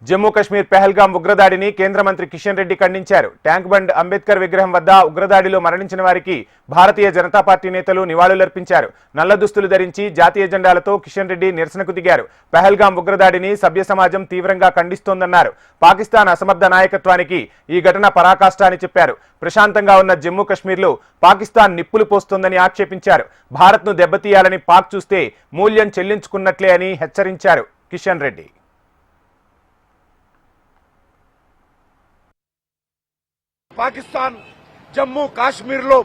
జమ్మూ కశ్మీర్ పెహల్గాం ఉగ్రదాడిని కేంద్ర మంత్రి కిషన్ రెడ్డి ఖండించారు. ట్యాంక్ బండ్ అంబేద్కర్ విగ్రహం వద్ద ఉగ్రదాడిలో మరణించిన వారికి భారతీయ జనతా పార్టీ నేతలు నివాళులర్పించారు. నల్ల దుస్తులు ధరించి జాతీయ జెండాలతో కిషన్ రెడ్డి నిరసనకు దిగారు. పెహల్గాం ఉగ్రదాడిని సభ్య సమాజం తీవ్రంగా ఖండిస్తోందన్నారు. పాకిస్తాన్ అసమర్థ నాయకత్వానికి ఈ ఘటన పరాకాష్ట అని చెప్పారు. ప్రశాంతంగా ఉన్న జమ్మూ కశ్మీర్లో పాకిస్తాన్ నిప్పులు పోస్తోందని ఆక్షేపించారు. భారత్ను దెబ్బతీయాలని పాక్ చూస్తే మూల్యం చెల్లించుకున్నట్లే అని హెచ్చరించారు కిషన్ రెడ్డి. పాకిస్తాన్ జమ్మూ కాశ్మీర్ లో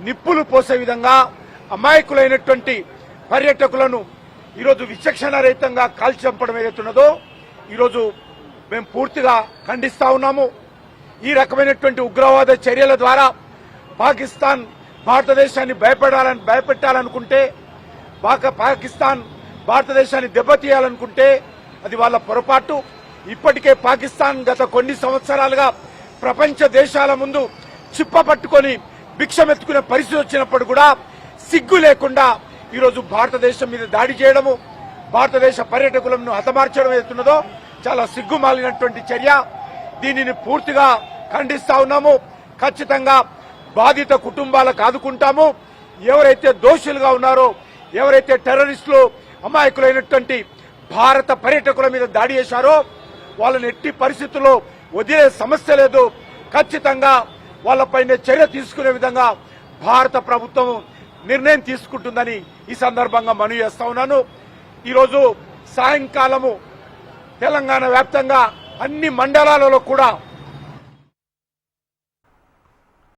నిప్పులు పోసే విధంగా అమాయకులైనటువంటి పర్యాటకులను ఈరోజు విచక్షణారహితంగా కాల్చంపడం ఏదైతున్నదో ఈరోజు మేము పూర్తిగా ఖండిస్తా ఉన్నాము. ఈ రకమైనటువంటి ఉగ్రవాద చర్యల ద్వారా పాకిస్తాన్ భారతదేశాన్ని భయపెట్టాలనుకుంటే, పాకిస్తాన్ భారతదేశాన్ని దెబ్బతీయాలనుకుంటే అది వాళ్ళ పొరపాటు. ఇప్పటికే పాకిస్తాన్ గత కొన్ని సంవత్సరాలుగా ప్రపంచ దేశాల ముందు చిప్ప పట్టుకొని భిక్షమెత్తుకునే పరిస్థితి వచ్చినప్పుడు కూడా సిగ్గు లేకుండా ఈరోజు భారతదేశం మీద దాడి చేయడము, భారతదేశ పర్యాటకులను హతమార్చడం ఏదైతున్నదో చాలా సిగ్గుమాలినటువంటి చర్య. దీనిని పూర్తిగా ఖండిస్తా ఉన్నాము. ఖచ్చితంగా బాధిత కుటుంబాలకు ఆదుకుంటాము. ఎవరైతే దోషులుగా ఉన్నారో, ఎవరైతే టెర్రరిస్టులు అమాయకులైనటువంటి భారత పర్యాటకుల మీద దాడి చేశారో వాళ్ళని ఎట్టి పరిస్థితుల్లో వదిలే సమస్య లేదు. ఖచ్చితంగా వాళ్ళపైన చర్య తీసుకునే విధంగా భారత ప్రభుత్వం నిర్ణయం తీసుకుంటుందని ఈ సందర్భంగా మనవి చేస్తా ఉన్నాను. ఈరోజు సాయంకాలము తెలంగాణ వ్యాప్తంగా అన్ని మండలాలలో కూడా